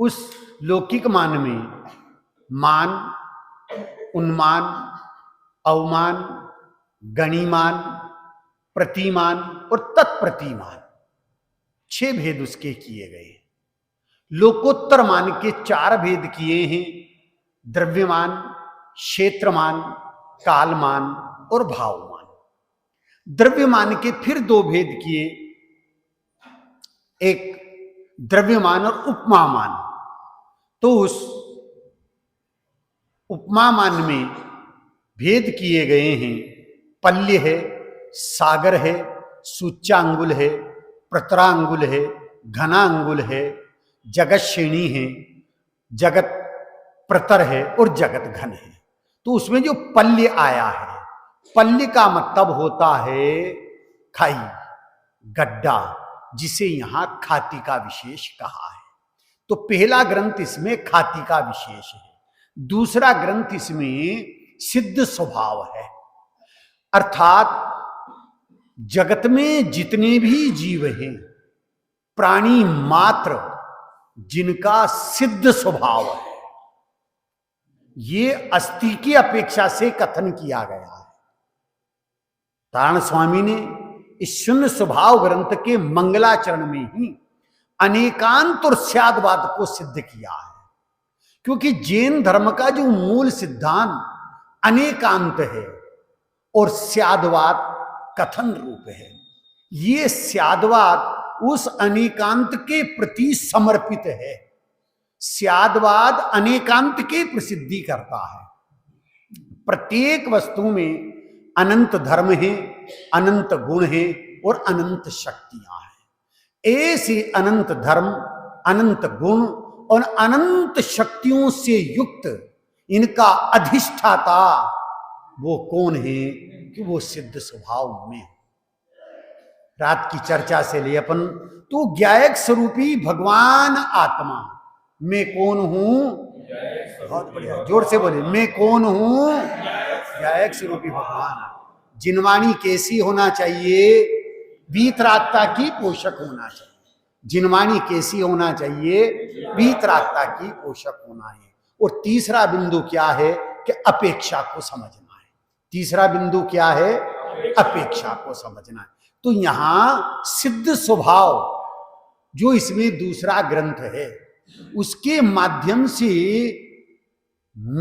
उस लौकिक मान में मान, उन्मान, अवमान, गणिमान, प्रतिमान और तत्प्रतिमान 6 भेद उसके किए गए। लोकोत्तर मान के 4 भेद किए हैं, द्रव्यमान, क्षेत्रमान, कालमान और भावमान। द्रव्यमान के फिर 2 भेद किए, एक द्रव्यमान और उपमामान। तो उस उपमामान में भेद किए गए हैं, पल्य है, सागर है, सूच्यांगुल है, प्रतरांगुल है, घनांगुल है, जगत श्रेणी है, जगत प्रतर है और जगत घन है। तो उसमें जो पल्य आया है, पल्य का मतलब होता है खाई, गड्ढा, जिसे यहां खाती का विशेष कहा है। तो पहला ग्रंथ इसमें खाती का विशेष है, दूसरा ग्रंथ इसमें सिद्ध स्वभाव है। अर्थात जगत में जितने भी जीव हैं, प्राणी मात्र जिनका सिद्ध स्वभाव है, ये अस्थि की अपेक्षा से कथन किया गया है। तारण स्वामी ने इस शून्य स्वभाव ग्रंथ के मंगलाचरण में ही अनेकांत और स्यादवाद को सिद्ध किया है। क्योंकि जैन धर्म का जो मूल सिद्धांत अनेकांत है और स्यादवाद कथन रूप है, ये स्यादवाद उस अनेकांत के प्रति समर्पित है। स्यादवाद अनेकांत की प्रसिद्धि करता है। प्रत्येक वस्तु में अनंत धर्म है, अनंत गुण है और अनंत शक्तियां हैं। ऐसे अनंत धर्म, अनंत गुण और अनंत शक्तियों से युक्त इनका अधिष्ठाता वो कौन है कि वो सिद्ध स्वभाव में। रात की चर्चा से ले अपन तो ज्ञायक स्वरूपी भगवान आत्मा, मैं कौन हूं, बहुत बढ़िया, जोर से बोले, मैं कौन हूं, ज्ञायक स्वरूपी भगवान। जिनवाणी कैसी होना चाहिए, वीतरागता की पोषक होना चाहिए। जिनवाणी कैसी होना चाहिए, वीतरागता की पोषक होना है। और तीसरा बिंदु क्या है कि अपेक्षा को समझना है। तीसरा बिंदु क्या है, अपेक्षा को समझना है। तो यहां सिद्ध स्वभाव जो इसमें दूसरा ग्रंथ है, उसके माध्यम से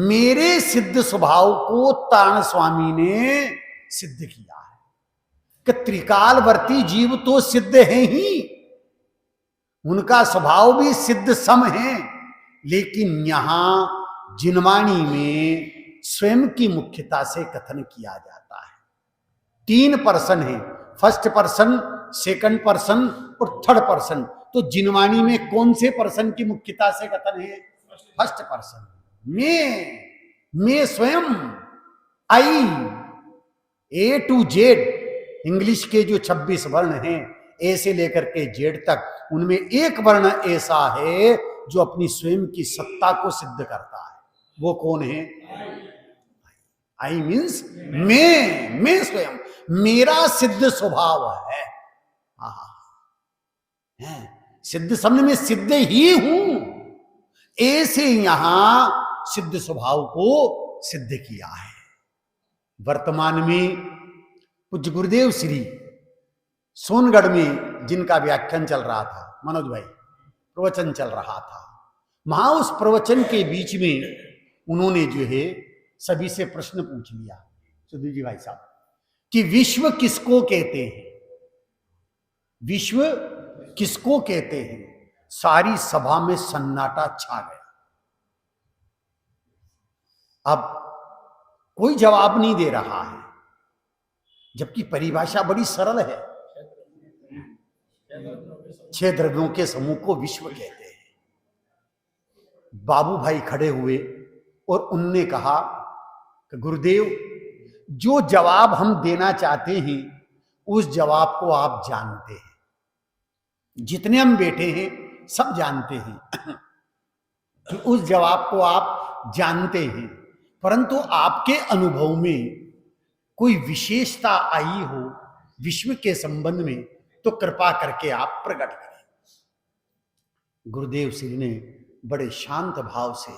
मेरे सिद्ध स्वभाव को तारण स्वामी ने सिद्ध किया है कि त्रिकालवर्ती जीव तो सिद्ध है ही, उनका स्वभाव भी सिद्ध सम है। लेकिन यहां जिनवाणी में स्वयं की मुख्यता से कथन किया जाता है। 3 पर्सन है, फर्स्ट पर्सन, सेकंड पर्सन और थर्ड पर्सन। तो जिनवाणी में कौन से पर्सन की मुख्यता से कथन है, फर्स्ट पर्सन। मैं स्वयं, आई, ए टू जेड, इंग्लिश के जो 26 वर्ण हैं ऐसे लेकर के जेड तक, उनमें एक वर्ण ऐसा है जो अपनी स्वयं की सत्ता को सिद्ध करता है। वो कौन है, आई मीन्स मैं स्वयं, मेरा सिद्ध स्वभाव है। सिद्ध शब्द में सिद्ध ही हूं, ऐसे यहां सिद्ध स्वभाव को सिद्ध किया है। वर्तमान में पूज्य गुरुदेव श्री सोनगढ़ में जिनका व्याख्यान चल रहा था, मनोज भाई प्रवचन चल रहा था, वहां उस प्रवचन के बीच में उन्होंने जो है सभी से प्रश्न पूछ लिया, सुधीर जी भाई साहब, कि विश्व किसको कहते हैं, विश्व किसको कहते हैं। सारी सभा में सन्नाटा छा गया। अब कोई जवाब नहीं दे रहा है, जबकि परिभाषा बड़ी सरल है। 6 द्रव्यों के समूह को विश्व कहते हैं। बाबू भाई खड़े हुए और उनने कहा कि गुरुदेव, जो जवाब हम देना चाहते हैं उस जवाब को आप जानते हैं, जितने हम बैठे हैं सब जानते हैं कि उस जवाब को आप जानते हैं, परंतु आपके अनुभव में कोई विशेषता आई हो विश्व के संबंध में तो कृपा करके आप प्रकट करें। गुरुदेव श्री ने बड़े शांत भाव से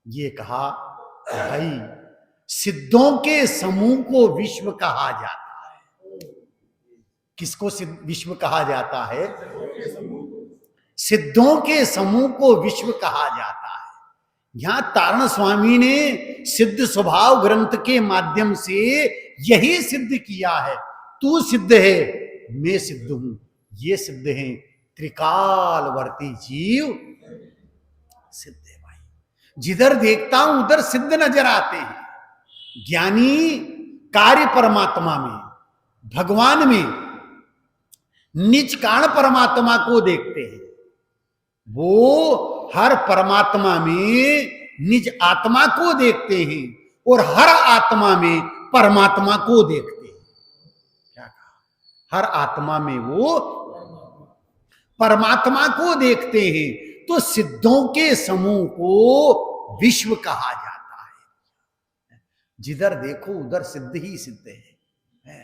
ये कहा, भाई सिद्धों के समूह को विश्व कहा जाता है। किसको विश्व कहा जाता है? सिद्धों के समूह को विश्व कहा जाता है। यहां तारण स्वामी ने सिद्ध स्वभाव ग्रंथ के माध्यम से यही सिद्ध किया है। तू सिद्ध है, मैं सिद्ध हूं, ये सिद्ध है, त्रिकालवर्ती जीव सिद्ध है। भाई जिधर देखता हूं उधर सिद्ध नजर आते हैं। ज्ञानी कार्य परमात्मा में, भगवान में निज कारण परमात्मा को देखते हैं। वो हर परमात्मा में निज आत्मा को देखते हैं और हर आत्मा में परमात्मा को देखते हैं। क्या कहा? हर आत्मा में वो परमात्मा को देखते हैं। तो सिद्धों के समूह को विश्व कहा जाता है। जिधर देखो उधर सिद्ध ही सिद्ध है।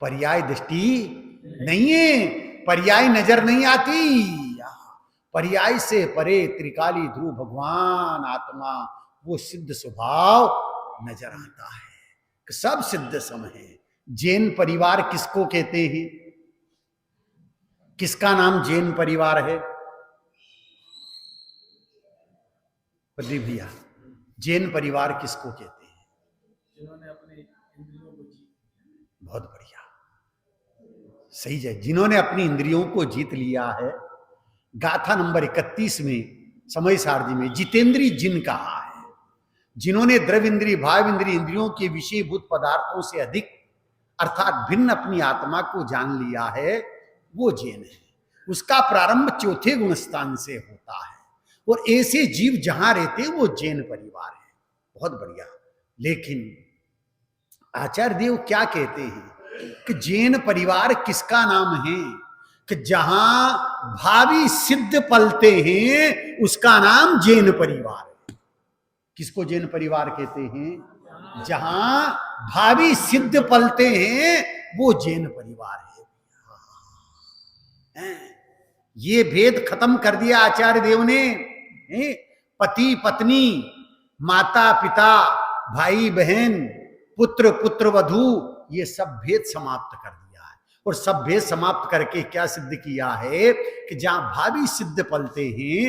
पर्याय दृष्टि नहीं है, पर्याय नजर नहीं आती। पर्याय से परे त्रिकाली ध्रुव भगवान आत्मा, वो सिद्ध स्वभाव नजर आता है। सब सिद्ध सम है। जैन परिवार किसको कहते हैं? किसका नाम जैन परिवार है? प्रदीप भैया, जैन परिवार किसको कहते हैं? जिन्होंने अपने इंद्रियों को जीत। बहुत बढ़िया, सही है, जिन्होंने अपनी इंद्रियों को जीत लिया है। गाथा नंबर 31 में समय सारणी में जितेंद्री जिन कहा है। जिन्होंने द्रव्य इंद्रिय, भाव इंद्रिय, इंद्रियों के विषयभूत पदार्थों से अधिक अर्थात भिन्न अपनी आत्मा को जान लिया है, वो जैन है। उसका प्रारंभ चौथे गुण स्थान से होता है और ऐसे जीव जहां रहते वो जैन परिवार है। बहुत बढ़िया। लेकिन आचार्य देव क्या कहते हैं कि जैन परिवार किसका नाम है? कि जहां भावी सिद्ध पलते हैं उसका नाम जैन परिवार है। किसको जैन परिवार कहते हैं? जहां भावी सिद्ध पलते हैं वो जैन परिवार है। ये भेद खत्म कर दिया आचार्य देव ने। पति पत्नी, माता पिता, भाई बहन, पुत्र पुत्र वधू, ये सब भेद समाप्त कर दिया है। और सब भेद समाप्त करके क्या सिद्ध किया है कि जहां भावी सिद्ध पलते हैं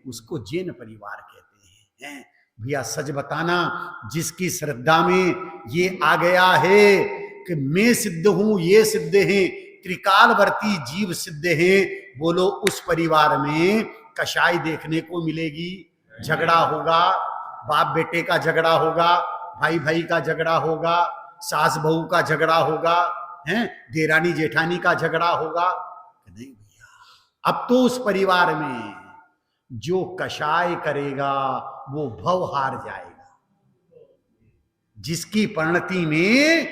उसको जैन परिवार कहते हैं। भैया सच बताना, जिसकी श्रद्धा में ये आ गया है कि मैं सिद्ध हूं, ये सिद्ध है, त्रिकालवर्ती जीव सिद्ध है, बोलो उस परिवार में कषाय देखने को मिलेगी, झगड़ा होगा, बाप बेटे का झगड़ा होगा, भाई भाई का झगड़ा होगा, सास बहू का झगड़ा होगा, हैं, देरानी जेठानी का झगड़ा होगा? नहीं भैया। अब तो उस परिवार में जो कषाय करेगा वो भव हार जाएगा। जिसकी परिणति में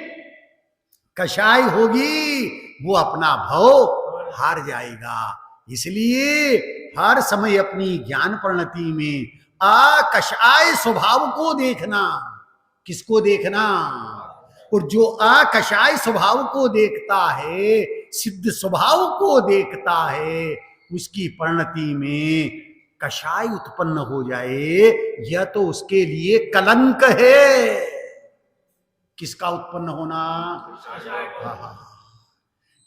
कषाय होगी वो अपना भव हार जाएगा। इसलिए हर समय अपनी ज्ञान परिणति में अकषाय स्वभाव को देखना। किसको देखना? और जो अकषाय स्वभाव को देखता है, सिद्ध स्वभाव को देखता है, उसकी परिणति में कषाय उत्पन्न हो जाए, यह तो उसके लिए कलंक है। किसका उत्पन्न होना?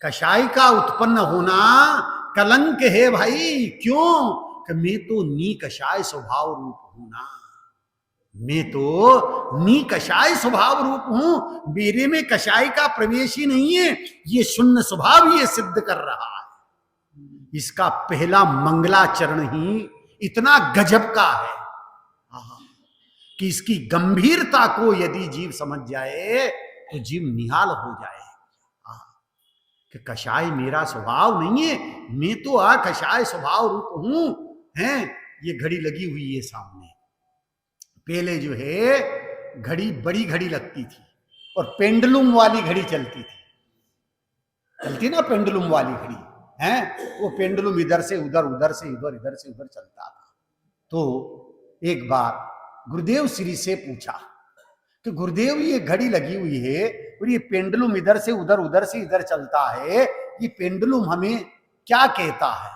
कषाय का उत्पन्न होना कलंक है भाई। क्यों? कि मैं तो निकषाय स्वभाव रूप हूं ना, मैं तो निकषाय स्वभाव रूप हूं, मेरे में कषाय का प्रवेश ही नहीं है। ये शून्य स्वभाव ये सिद्ध कर रहा है। इसका पहला मंगलाचरण ही इतना गजब का है कि इसकी गंभीरता को यदि जीव समझ जाए तो जीव निहाल हो जाए कि कषाय मेरा स्वभाव नहीं है, मैं तो अकषाय स्वभाव रूप हूं। हैं, ये घड़ी लगी हुई है सामने। पहले जो है घड़ी बड़ी घड़ी लगती थी और पेंडुलम वाली घड़ी चलती थी। चलती ना पेंडुलम वाली घड़ी, हैं, वो पेंडुलम इधर से उधर, उधर से इधर, इधर से उधर चलता था। तो एक बार गुरुदेव श्री से पूछा कि गुरुदेव ये घड़ी लगी हुई है और ये पेंडुलम इधर से उधर, उधर से इधर चलता है, ये पेंडुलम हमें क्या कहता है?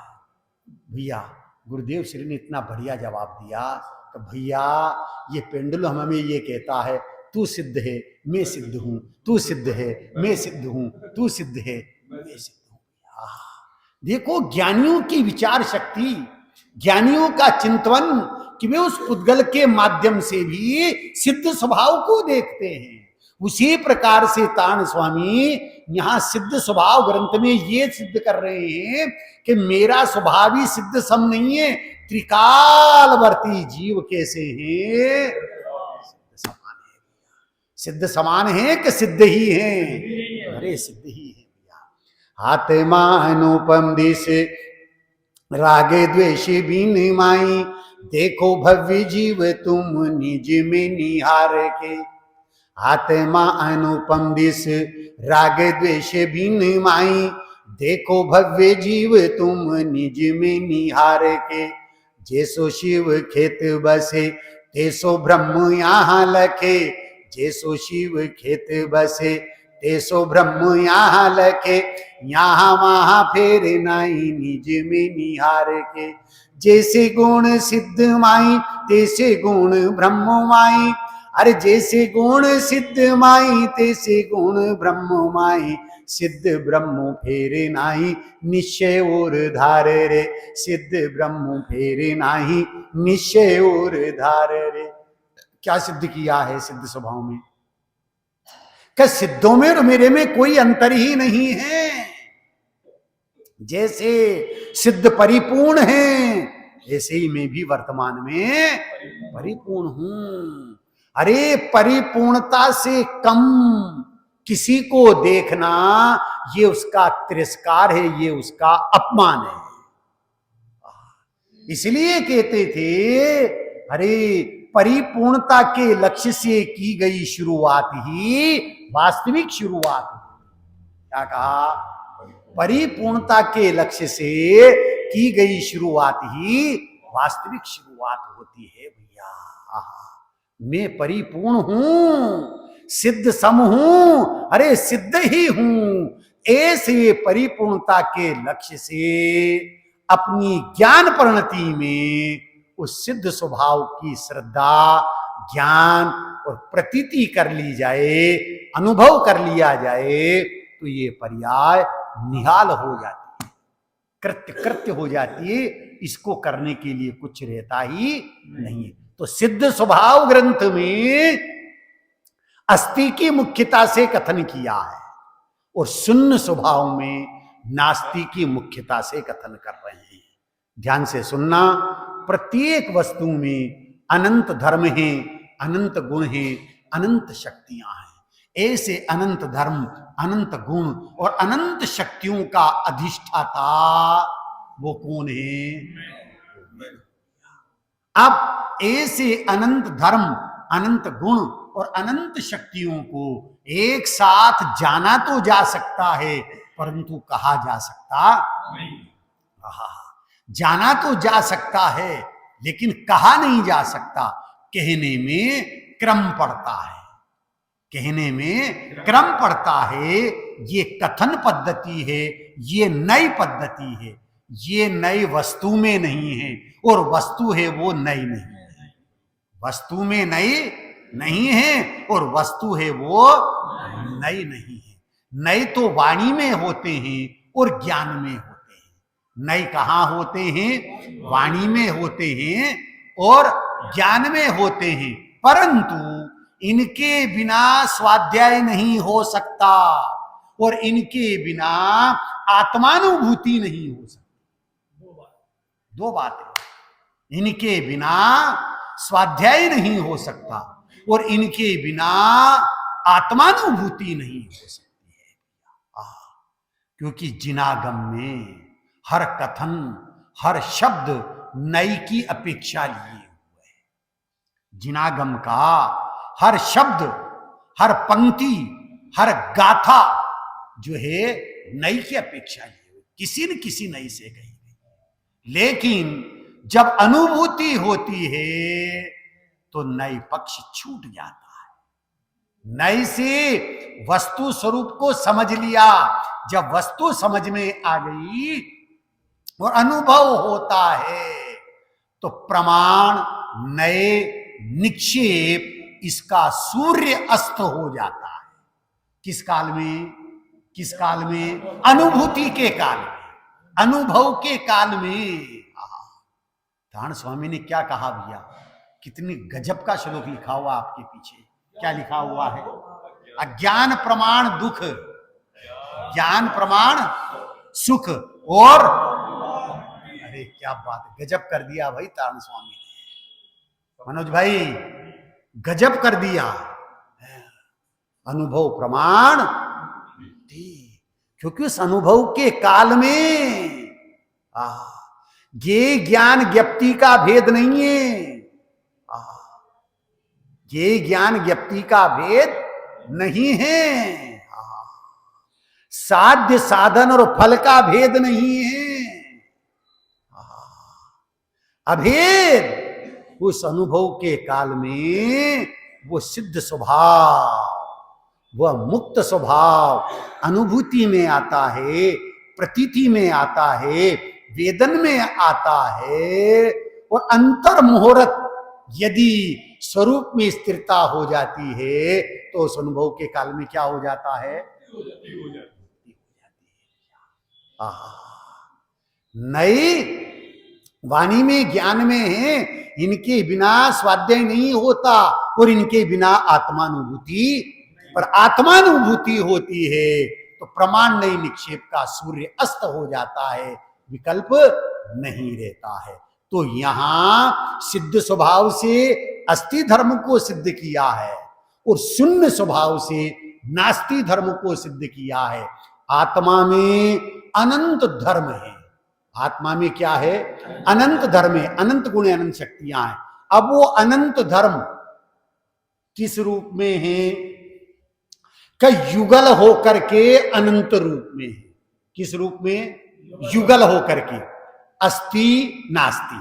भैया गुरुदेव श्री ने इतना बढ़िया जवाब दिया कि भैया ये पेंडुलम हमें ये कहता है तू सिद्ध है मैं सिद्ध हूं, तू सिद्ध है मैं सिद्ध हूं, तू सिद्ध है मैं सिद्ध हूं। देखो ज्ञानियों की विचार शक्ति, ज्ञानियों का चिंतन कि वे उस पुद्गल के माध्यम से भी सिद्ध स्वभाव को देखते हैं। उसी प्रकार से तारण स्वामी यहां सिद्ध स्वभाव ग्रंथ में ये सिद्ध कर रहे हैं कि मेरा स्वभाव ही सिद्ध सम नहीं है, त्रिकालवर्ती जीव कैसे हैं, सिद्ध समान है कि सिद्ध ही है? अरे सिद्ध ही है भैया। आत्मा अनुपम दिश रागे द्वेषे बीन माई, देखो भव्य जीव तुम निज में निहार के। आत्मा अनुपम दिश राग द्वेष बीन माई, देखो भव्य जीव तुम निज में निहार के। जैसो शिव खेत बसे तेसो ब्रह्म यहाँ लखे, जैसो शिव खेत बसे तेसो ब्रह्म यहाँ लखे। यहाँ वहाँ फेर नाई निज में निहार के। जैसे गुण सिद्ध माई तैसे गुण ब्रह्म माई, अरे जैसे गुण सिद्ध माई तैसे गुण ब्रह्म माई। सिद्ध ब्रह्म फेरे नाही निश्चय और धार रे, सिद्ध ब्रह्म फेरे नाही निश्चय और धार रे। क्या सिद्ध किया है सिद्ध स्वभाव में? क्या सिद्धों में और मेरे में कोई अंतर ही नहीं है? जैसे सिद्ध परिपूर्ण है ऐसे ही मैं भी वर्तमान में परिपूर्ण हूं। अरे परिपूर्णता से कम किसी को देखना ये उसका तिरस्कार है, ये उसका अपमान है। इसलिए कहते थे अरे परिपूर्णता के लक्ष्य से की गई शुरुआत ही वास्तविक शुरुआत। क्या कहा? परिपूर्णता के लक्ष्य से की गई शुरुआत ही वास्तविक शुरुआत होती है भैया। मैं परिपूर्ण हूं, सिद्ध सम हूं, अरे सिद्ध ही हूं। ऐसे परिपूर्णता के लक्ष्य से अपनी ज्ञान परिणति में उस सिद्ध स्वभाव की श्रद्धा, ज्ञान और प्रतीति कर ली जाए, अनुभव कर लिया जाए तो ये पर्याय निहाल हो जाती है, कृत्य कृत्य हो जाती है। इसको करने के लिए कुछ रहता ही नहीं है। तो सिद्ध स्वभाव ग्रंथ में अस्थि की मुख्यता से कथन किया है और शून्य स्वभाव में नास्ति की मुख्यता से कथन कर रहे हैं। ध्यान से सुनना। प्रत्येक वस्तु में अनंत धर्म है, अनंत गुण है, अनंत शक्तियां हैं। ऐसे अनंत धर्म, अनंत गुण और अनंत शक्तियों का अधिष्ठाता वो कौन है? अब ऐसे अनंत धर्म, अनंत गुण और अनंत शक्तियों को एक साथ जाना तो जा सकता है परंतु कहा जा सकता नहीं। जाना तो जा सकता है लेकिन कहा नहीं जा सकता। कहने में क्रम पड़ता है, कहने में क्रम पड़ता है। ये कथन पद्धति है, ये नई पद्धति है। ये नई वस्तु में नहीं है और वस्तु है वो नई नहीं है। वस्तु में नई नहीं है और वस्तु है वो नई नहीं है। नई तो वाणी में होते हैं और ज्ञान में होते हैं। नई कहाँ होते हैं? वाणी में होते हैं और ज्ञान में होते हैं, परंतु इनके बिना स्वाध्याय नहीं हो सकता और इनके बिना आत्मानुभूति नहीं हो सकती। दो बातें। इनके बिना स्वाध्याय नहीं हो सकता और इनके बिना आत्मानुभूति नहीं हो सकती है। क्योंकि जिनागम में हर कथन, हर शब्द नई की अपेक्षा लिए हुए है। जिनागम का हर शब्द, हर पंक्ति, हर गाथा जो है नई की अपेक्षा लिए हुए, किसी न किसी नई से कही गई। लेकिन जब अनुभूति होती है तो नई पक्ष छूट जाता है। नई से वस्तु स्वरूप को समझ लिया। जब वस्तु समझ में आ गई और अनुभव होता है तो प्रमाण, नए, निक्षेप, इसका सूर्य अस्त हो जाता है। किस काल में? किस काल में? अनुभूति के काल में, अनुभव के काल में। ताण स्वामी ने क्या कहा भैया, कितनी गजब का श्लोक लिखा हुआ आपके पीछे। क्या लिखा हुआ है? अज्ञान प्रमाण दुख, ज्ञान प्रमाण सुख, और अरे क्या बात है, गजब कर दिया भाई तारण स्वामी ने। मनोज भाई गजब कर दिया। अनुभव प्रमाण, क्योंकि उस अनुभव के काल में ये ज्ञान ज्ञप्ति का भेद नहीं है। ये ज्ञान ज्ञप्ति का भेद नहीं है। साध्य साधन और फल का भेद नहीं है। अभेद उस अनुभव के काल में वो सिद्ध स्वभाव, वह मुक्त स्वभाव अनुभूति में आता है, प्रतीति में आता है, वेदन में आता है। और अंतर मुहूर्त यदि स्वरूप में स्थिरता हो जाती है तो उस अनुभव के काल में क्या हो जाता है? नई वाणी में, ज्ञान में है, इनके बिना स्वाध्याय नहीं होता और इनके बिना आत्मानुभूति, पर आत्मानुभूति होती है तो प्रमाण नहीं निक्षेप का सूर्य अस्त हो जाता है, विकल्प नहीं रहता है। तो यहां सिद्ध स्वभाव से अस्थि धर्म को सिद्ध किया है और शून्य स्वभाव से नास्ति धर्म को सिद्ध किया है। आत्मा में अनंत धर्म है। आत्मा में क्या है? अनंत धर्म है, अनंत गुण, अनंत शक्तियां हैं। अब वो अनंत धर्म किस रूप में है? का युगल होकर के अनंत रूप में है। किस रूप में? युगल होकर के, अस्ति नास्ति,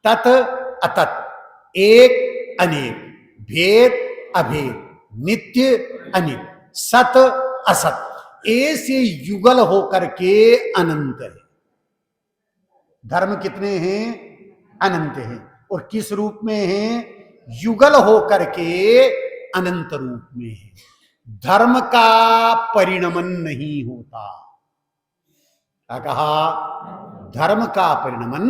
तत् अतत्, एक अनेक, भेद अभेद, नित्य अनित्य, सत असत, ऐसे युगल होकर के अनंत है। धर्म कितने हैं? अनंत हैं। और किस रूप में हैं? युगल होकर के अनंत रूप में है। धर्म का परिणमन नहीं होता। क्या कहा? धर्म का परिणमन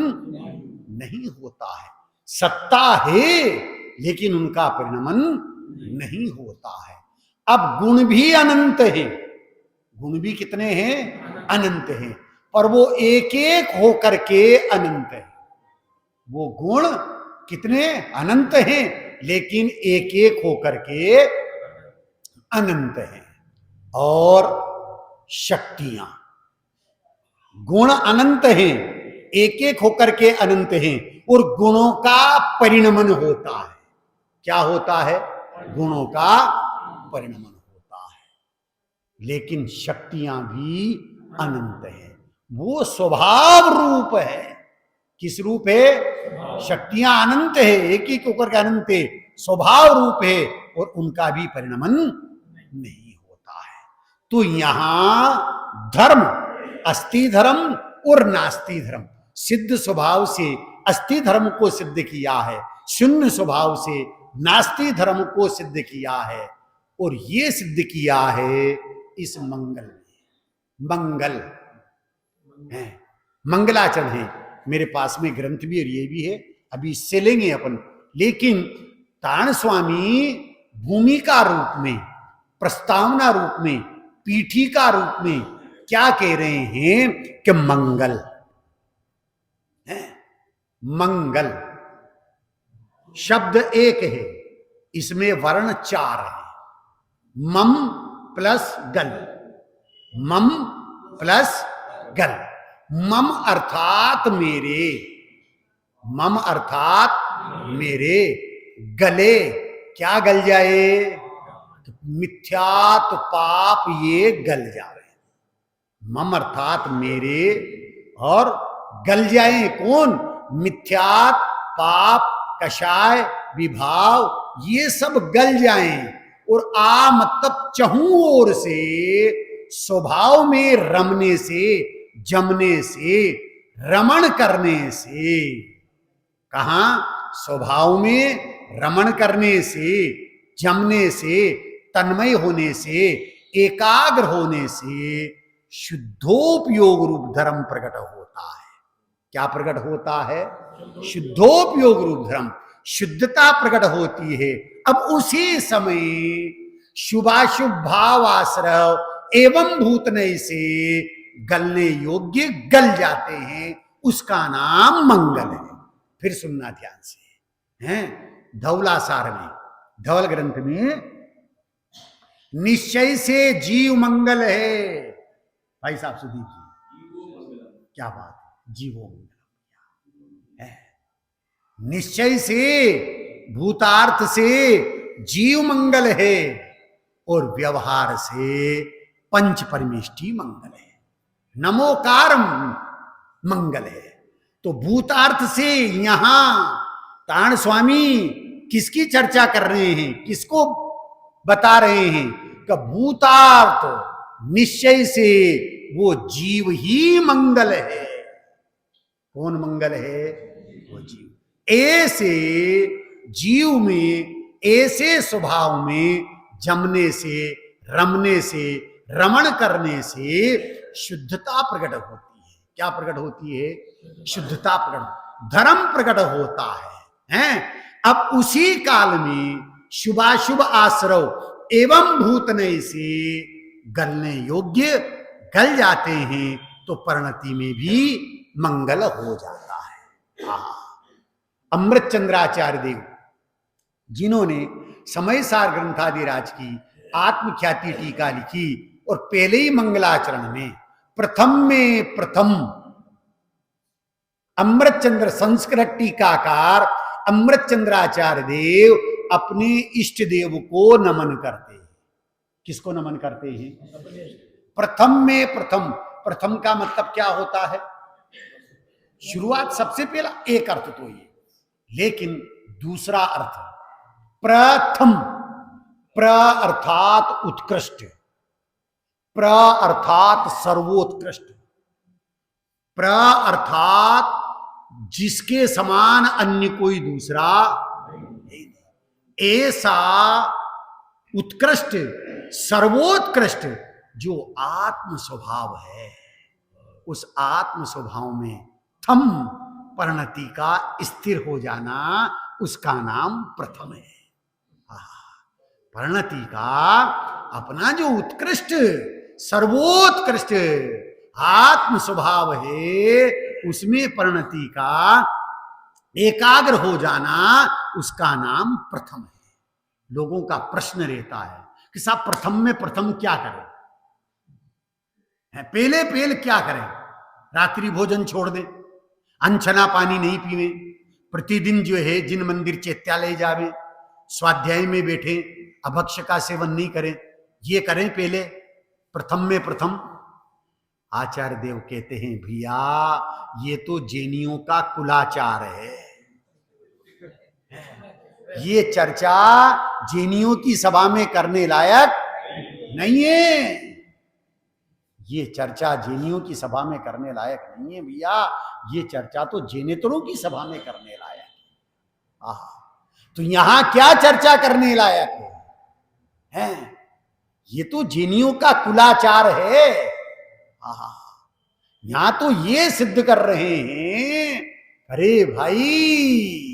नहीं होता है। सत्ता है लेकिन उनका परिणमन नहीं होता है। अब गुण भी अनंत है। गुण भी कितने हैं? अनंत हैं, पर वो एक एक होकर के अनंत है। वो गुण कितने? अनंत हैं, लेकिन एक एक होकर के अनंत हैं। और शक्तियां, गुण अनंत हैं, एक एक होकर के अनंत हैं, और गुणों का परिणमन होता है। क्या होता है? गुणों का परिणमन होता है। लेकिन शक्तियां भी अनंत है। वो स्वभाव रूप है। किस रूप है? शक्तियां अनंत है, एक एक होकर के अनंत है, स्वभाव रूप है, और उनका भी परिणमन नहीं होता है। तो यहां धर्म, अस्थि धर्म और नास्ति धर्म, सिद्ध स्वभाव से अस्थि धर्म को सिद्ध किया है, शून्य स्वभाव से नास्ति धर्म को सिद्ध किया है। और ये सिद्ध किया है इस मंगल में। मंगल है, मंगलाचरण है। मेरे पास में ग्रंथ भी और ये भी है, अभी इससे लेंगे अपन। लेकिन तारण स्वामी भूमिका रूप में, प्रस्तावना रूप में, पीठिका रूप में क्या कह रहे हैं कि मंगल है। मंगल शब्द एक है, इसमें वर्ण चार है। मम प्लस गल, मम प्लस गल। मम अर्थात मेरे, मम अर्थात मेरे, गले क्या गल जाए? मिथ्यात पाप ये गल जाए। मम अर्थात मेरे, और गल जाए कौन? मिथ्यात पाप, कषाय, विभाव, ये सब गल जाएं। और आ मतलब चहु ओर से, स्वभाव में रमने से, जमने से, रमण करने से, कहा? स्वभाव में रमण करने से, जमने से, तन्मय होने से, एकाग्र होने से शुद्धोपयोग रूप धर्म प्रकट होता है। क्या प्रकट होता है? शुद्धोपयोग रूप धर्म, शुद्धता प्रकट होती है। अब उसी समय शुभाशुभ भाव आश्रय एवं भूतनय से गलने योग्य गल जाते हैं, उसका नाम मंगल है। फिर सुनना ध्यान से, हैं? धवलासार में, धवल ग्रंथ में निश्चय से जीव मंगल है। भाई साहब सुदीप जी, क्या बात है, जीवो मंगल है। निश्चय से, भूतार्थ से जीव मंगल है और व्यवहार से पंच परमेष्टि मंगल है, नमोकार मंगल है। तो भूतार्थ से यहां ताण स्वामी किसकी चर्चा कर रहे हैं, किसको बता रहे हैं? कि भूतार्थ निश्चय से वो जीव ही मंगल है। कौन मंगल है? वो जीव। ऐसे जीव में, ऐसे स्वभाव में जमने से, रमने से, रमण करने से शुद्धता प्रकट होती है। क्या प्रकट होती है? शुद्धता प्रकट, धर्म प्रकट होता है, हैं? अब उसी काल में शुभाशुभ आश्रव एवं भूतनय से गलने योग्य गल जाते हैं, तो परिणति में भी मंगल हो जाता है। अमृत चंद्राचार्य देव जिन्होंने समय सार ग्रंथादिराज की आत्मख्याति टीका लिखी, और पहले ही मंगलाचरण में प्रथम अमृत चंद्र संस्कृत टीकाकार अमृत चंद्राचार्य देव अपने इष्ट देव को नमन करते हैं। किसको नमन करते हैं? प्रथम में प्रथम। प्रथम का मतलब क्या होता है? शुरुआत, सबसे पहला एक अर्थ तो ये, लेकिन दूसरा अर्थ प्रथम, प्र अर्थात उत्कृष्ट, प्र अर्थात सर्वोत्कृष्ट, प्र अर्थात जिसके समान अन्य कोई दूसरा नहीं। ऐसा उत्कृष्ट, सर्वोत्कृष्ट जो आत्म स्वभाव है, उस आत्म स्वभाव में थम परिणति का स्थिर हो जाना, उसका नाम प्रथम है। परिणति का अपना जो उत्कृष्ट, सर्वोत्कृष्ट आत्म स्वभाव है, उसमें परिणति का एकाग्र हो जाना, उसका नाम प्रथम है। लोगों का प्रश्न रहता है कि साहब प्रथम में प्रथम क्या करें, पहले पहले क्या करें? रात्रि भोजन छोड़ दें, अनछना पानी नहीं पीवे, प्रतिदिन जो है जिन मंदिर चैत्यालय जावे, स्वाध्याय में बैठे, अभक्ष का सेवन नहीं करें, ये करें पहले प्रथम में प्रथम। आचार्य देव कहते हैं भैया ये तो जैनियों का कुलाचार है, ये चर्चा जैनियों की सभा में करने लायक नहीं है। ये चर्चा जैनियों की सभा में करने लायक नहीं है भैया, ये चर्चा तो जैनेतरों की सभा में करने लायक है। तो यहां क्या चर्चा करने लायक है? ये तो जैनियों का कुलाचार है। यहां तो ये सिद्ध कर रहे हैं, अरे भाई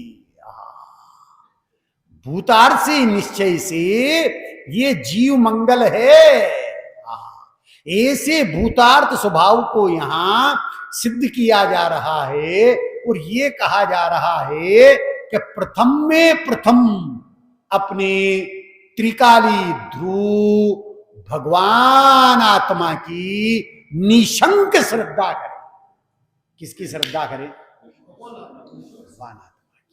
भूतार्थ से, निश्चय से ये जीव मंगल है। ऐसे भूतार्थ स्वभाव को यहां सिद्ध किया जा रहा है, और ये कहा जा रहा है कि प्रथम में प्रथम अपने त्रिकाली ध्रुव भगवान आत्मा की निशंक श्रद्धा करें। किसकी श्रद्धा करें? भगवान आत्मा की।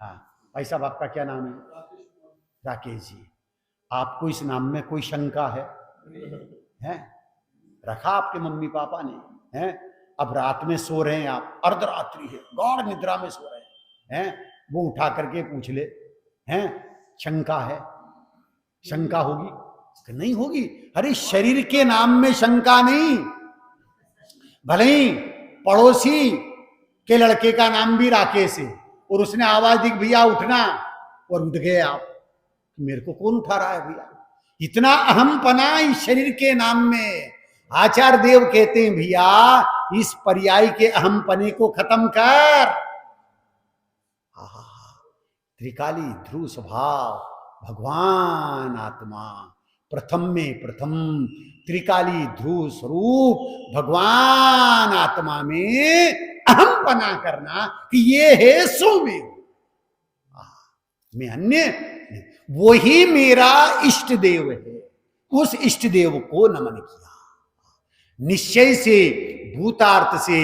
हाँ भाई साहब, आपका क्या नाम है? राकेश जी। आपको इस नाम में कोई शंका है? रखा आपके मम्मी पापा ने, हैं? अब रात में सो रहे हैं आप, अर्धरात्रि है, गाढ़ निद्रा में सो रहे हैं, वो उठा करके पूछ ले, हैं शंका है? शंका होगी? नहीं होगी। अरे शरीर के नाम में शंका नहीं, भले ही पड़ोसी के लड़के का नाम भी राकेश है, और उसने आवाज दी भैया उठना, और उठ गए आप। मेरे को कौन उठा रहा है भैया? इतना अहमपना इस शरीर के नाम में। आचार्य देव कहते हैं भैया इस पर्याय के अहमपने को खत्म कर। त्रिकाली ध्रुव स्वभाव भगवान आत्मा, प्रथम में प्रथम त्रिकाली ध्रुव स्वरूप भगवान आत्मा में अहमपना करना कि ये है सो मैं अन्य, वही मेरा इष्ट देव है। उस इष्ट देव को नमन किया। निश्चय से भूतार्थ से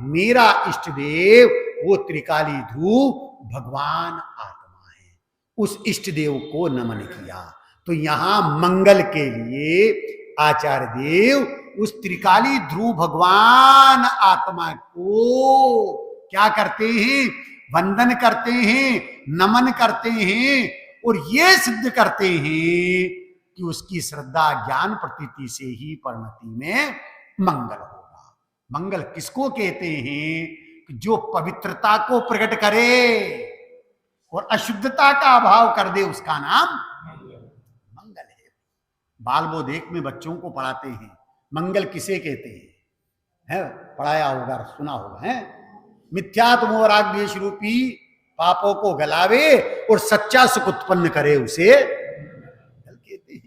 मेरा इष्ट देव वो त्रिकाली ध्रुव भगवान आत्मा है। उस इष्ट देव को नमन किया। तो यहां मंगल के लिए आचार्य देव उस त्रिकाली ध्रुव भगवान आत्मा को क्या करते हैं? वंदन करते हैं, नमन करते हैं, और ये सिद्ध करते हैं कि उसकी श्रद्धा ज्ञान प्रतीति से ही परिणति में मंगल होगा। मंगल किसको कहते हैं? जो पवित्रता को प्रकट करे और अशुद्धता का अभाव कर दे, उसका नाम मंगल है। बाल बोधेक में बच्चों को पढ़ाते हैं मंगल किसे कहते हैं, है? पढ़ाया होगा, सुना होगा, है? मिथ्यात्म और राग द्वेष रूपी पापों को गलावे और सच्चा सुख उत्पन्न करे, उसे मंगल कहते हैं।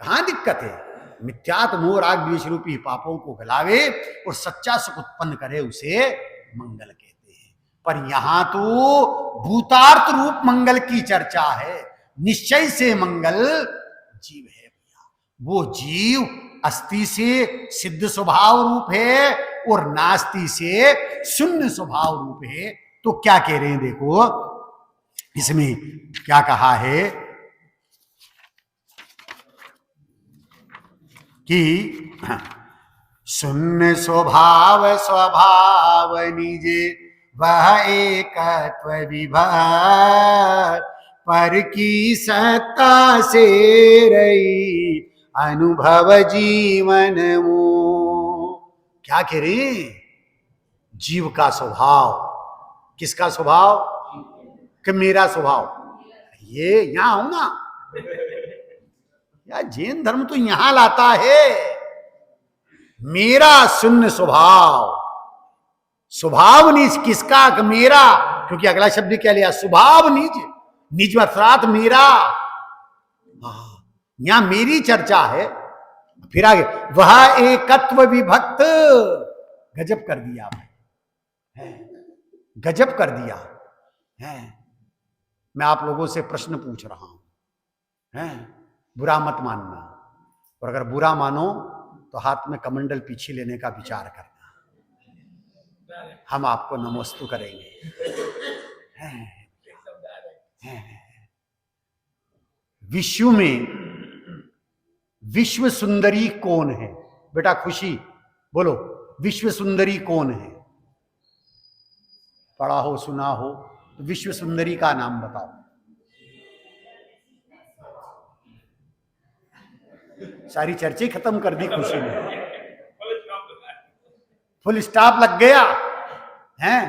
कहां दिक्कत है? मिथ्यात्म और राग द्वेष रूपी पापों को गलावे और सच्चा सुख उत्पन्न करे, उसे मंगल कहते हैं। पर यहां तो भूतार्थ रूप मंगल की चर्चा है। निश्चय से मंगल जीव है भैया। वो जीव अस्ति से सिद्ध स्वभाव रूप है और नास्ति से शून्य स्वभाव रूप है। तो क्या कह रहे हैं देखो, इसमें क्या कहा है कि शून्य स्वभाव स्वभाव निज वह एकत्व विभाग, पर की सत्ता से रही अनुभव जीवन मो। क्या कह रहे हैं? जीव का स्वभाव, किसका स्वभाव? कि मेरा स्वभाव। ये यहां हूं ना यार, जैन धर्म तो यहां लाता है मेरा शून्य स्वभाव। स्वभाव निज किसका? कि मेरा, क्योंकि अगला शब्द क्या लिया? स्वभाव निज, निज अर्थात मेरा। यहां मेरी चर्चा है। फिर आगे वह एकत्व विभक्त, गजब कर दिया भाई, गजब कर दिया है। मैं आप लोगों से प्रश्न पूछ रहा हूं, है? बुरा मत मानना, और अगर बुरा मानो तो हाथ में कमंडल पीछे लेने का विचार करना। हम आपको नमोस्तु करेंगे। विश्व में विश्व सुंदरी कौन है? बेटा खुशी बोलो, विश्व सुंदरी कौन है? पढ़ा हो, सुना हो तो विश्व सुंदरी का नाम बताओ। सारी चर्चा खत्म कर दी खुशी ने, फुल स्टॉप लग गया है।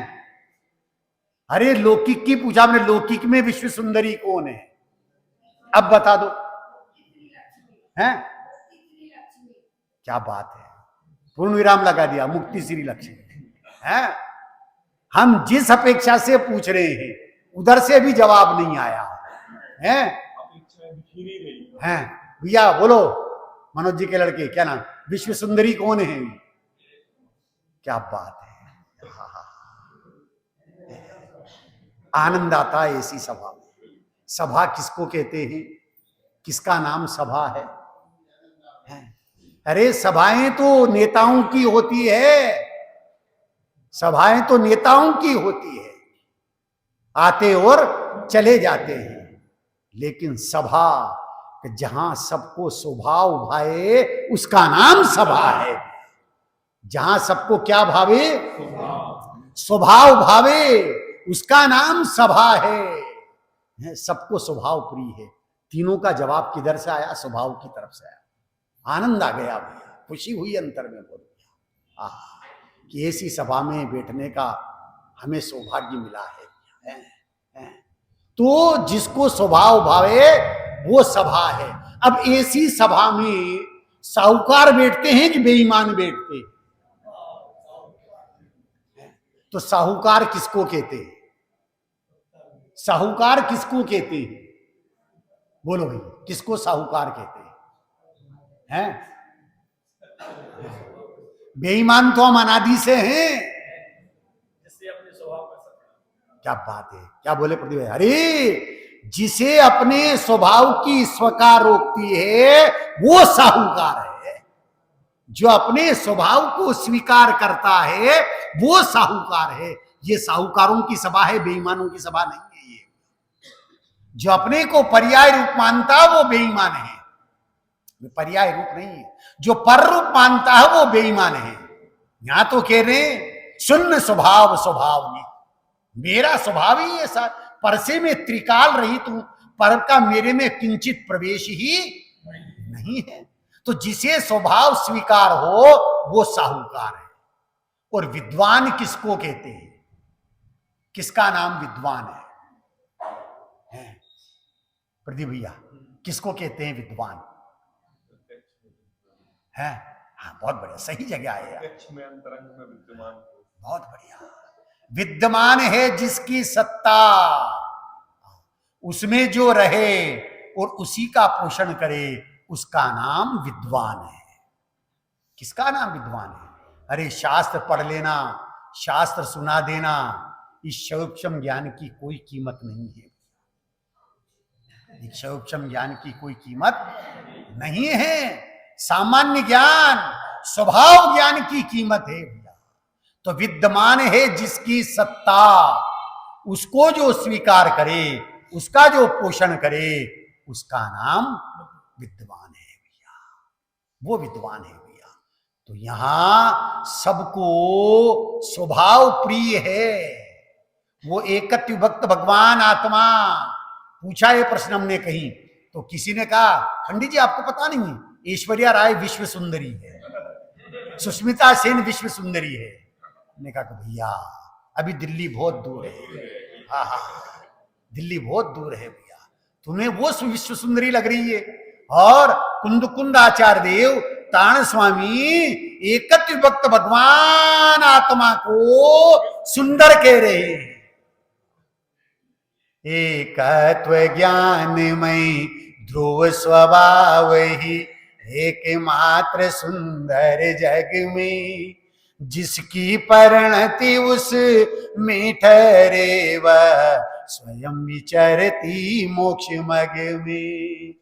अरे लौकिक की पूछा हमने, लौकिक में विश्व सुंदरी कौन है? अब बता दो, हैं? क्या बात है, पूर्ण विराम लगा दिया, मुक्ति श्री लक्ष्मी है। हम जिस अपेक्षा से पूछ रहे हैं उधर से भी जवाब नहीं आया है। भैया बोलो, मनोज जी के लड़के, क्या नाम? विश्व सुंदरी कौन है? क्या बात है, आनंद आता है ऐसी सभा में। सभा किसको कहते हैं? किसका नाम सभा है? अरे सभाएं तो नेताओं की होती है, सभाएं तो नेताओं की होती है, आते और चले जाते हैं। लेकिन सभा जहां सबको स्वभाव भाए उसका नाम सभा है। जहां सबको क्या भावे? स्वभाव भावे, उसका नाम सभा है। सबको स्वभाव प्रिय है। तीनों का जवाब किधर से आया? स्वभाव की तरफ से आया। आनंद आ गया भैया, खुशी हुई अंतर में बोल दिया कि ऐसी सभा में बैठने का हमें सौभाग्य मिला है। तो जिसको स्वभाव भावे वो सभा है। अब ऐसी सभा में साहूकार बैठते हैं कि बेईमान बैठते हैं? तो साहूकार किसको कहते हैं? साहूकार किसको कहते हैं? बोलो भाई, किसको साहूकार कहते हैं? बेईमान तो हम अनादि से हैं। जिससे अपने स्वभाव का सत्कार। क्या बात है, क्या बोले प्रदीप भाई? अरे जिसे अपने स्वभाव की स्वीकार रोकती है वो साहूकार है। जो अपने स्वभाव को स्वीकार करता है वो साहूकार है। ये साहूकारों की सभा है, बेईमानों की सभा नहीं है। ये जो अपने को पर्याय रूप मानता वो बेईमान है, पर्याय रूप नहीं है। जो पर रूप मानता है वो बेईमान है। यहां तो कह रहे शून्य स्वभाव स्वभाव में, मेरा स्वभाव ही ऐसा, पर से मैं त्रिकाल रहित हूं, पर का मेरे में किंचित प्रवेश ही नहीं है। तो जिसे स्वभाव स्वीकार हो वो साहूकार है। और विद्वान किसको कहते हैं? किसका नाम विद्वान है? प्रदीप भैया, किसको कहते हैं विद्वान? है? हाँ, बहुत बढ़िया, सही जगह आए यार। अंतरंग में विद्यमान, बहुत बढ़िया। विद्यमान है जिसकी सत्ता, उसमें जो रहे और उसी का पोषण करे, उसका नाम विद्वान है। किसका नाम विद्वान है? अरे शास्त्र पढ़ लेना, शास्त्र सुना देना, इस सूक्ष्म ज्ञान की कोई कीमत नहीं है। इस सूक्ष्म ज्ञान की कोई कीमत नहीं है। सामान्य ज्ञान, स्वभाव ज्ञान की कीमत है भैया। तो विद्यमान है जिसकी सत्ता, उसको जो स्वीकार करे, उसका जो पोषण करे, उसका नाम विद्वान है भैया। वो विद्वान है भैया। तो यहां सबको स्वभाव प्रिय है। वो एकत्व विभक्त भगवान आत्मा। पूछा ये प्रश्न हमने कहीं, तो किसी ने कहा पंडित जी आपको पता नहीं है, ऐश्वर्या राय विश्व सुंदरी है, सुष्मिता सेन विश्व सुंदरी है। ने कहा कि भैया अभी दिल्ली बहुत दूर है। हाँ, दिल्ली बहुत दूर है भैया, तुम्हें वो विश्व सुंदरी लग रही है। और कुंद आचार्य देव ताण स्वामी एकत्व विभक्त भगवान आत्मा को सुंदर कह रहे हैं। एकत्व ज्ञानमय ध्रुव स्वभाव ही एकमात्र सुंदर जग में, जिसकी परिणति उस में ठहरे वह स्वयं विचरती मोक्ष मग में।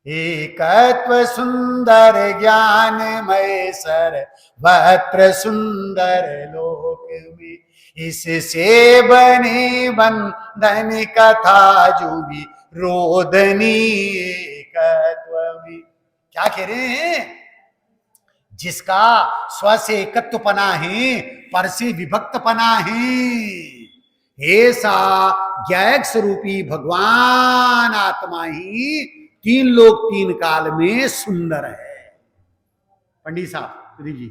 एकत्व सुंदर ज्ञानमय सर्वत्र सुंदर लोक में, इससे बने बंधन कथा जो भी रोदनी एकत्व में। क्या कह रहे हैं? जिसका स्व से एकत्व पना है, पर से विभक्त पना है, ऐसा ज्ञायक स्वरूपी भगवान आत्मा ही तीन लोक तीन काल में सुंदर है। पंडित साहब प्रदीप जी,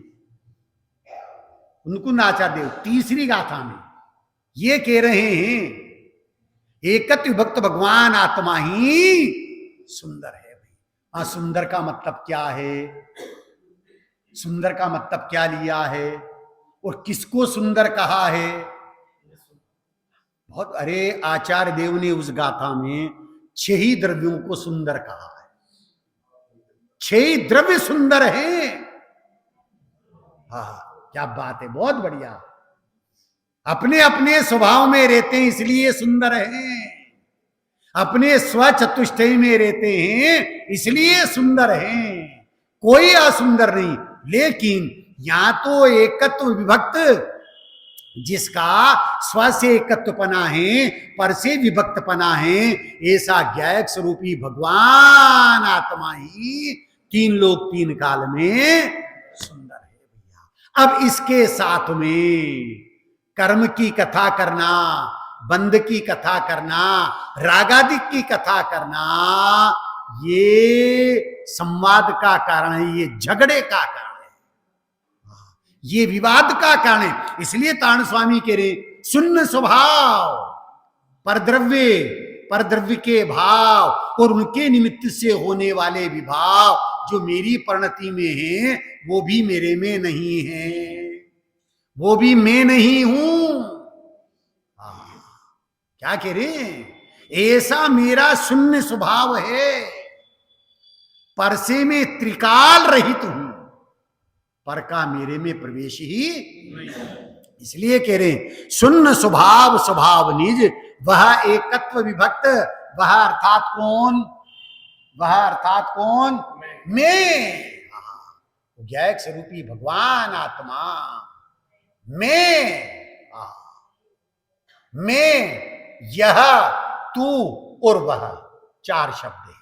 उनको आचार्य देव तीसरी गाथा में ये कह रहे हैं एकत्व विभक्त भगवान आत्मा ही सुंदर है। भाई सुंदर का मतलब क्या है? सुंदर का मतलब क्या लिया है और किसको सुंदर कहा है? बहुत, अरे आचार्य देव ने उस गाथा में 6 ही द्रव्यों को सुंदर कहा है। 6 ही द्रव्य सुंदर हैं। हाँ, क्या बात है, बहुत बढ़िया। अपने अपने स्वभाव में रहते हैं इसलिए सुंदर हैं, अपने स्वचतुष्टय में रहते हैं इसलिए सुंदर हैं। कोई असुंदर नहीं। लेकिन यहां तो एकत्व विभक्त, जिसका स्व से एकत्वपना है, पर से विभक्तपना है, ऐसा ज्ञायक स्वरूपी भगवान आत्मा ही तीन लोक तीन काल में सुंदर है भैया। अब इसके साथ में कर्म की कथा करना, बंध की कथा करना, रागादिक की कथा करना, ये संवाद का कारण है, ये झगड़े का कारण है, ये विवाद का कारण है। इसलिए ताण स्वामी कह रहे शून्य स्वभाव, परद्रव्य के भाव और उनके निमित्त से होने वाले विभाव जो मेरी परिणति में है, वो भी मेरे में नहीं है, वो भी मैं नहीं हूं। क्या कह रहे हैं? ऐसा मेरा शून्य स्वभाव है, पर से मैं त्रिकाल रहित हूं, पर का मेरे में प्रवेश ही इसलिए कह रहे हैं शून्य स्वभाव स्वभाव निज, वह एकत्व विभक्त, वह अर्थात कौन? वह अर्थात कौन? मैं। ज्ञायक स्वरूपी भगवान आत्मा मैं, यह, तू और वह, चार शब्द हैं।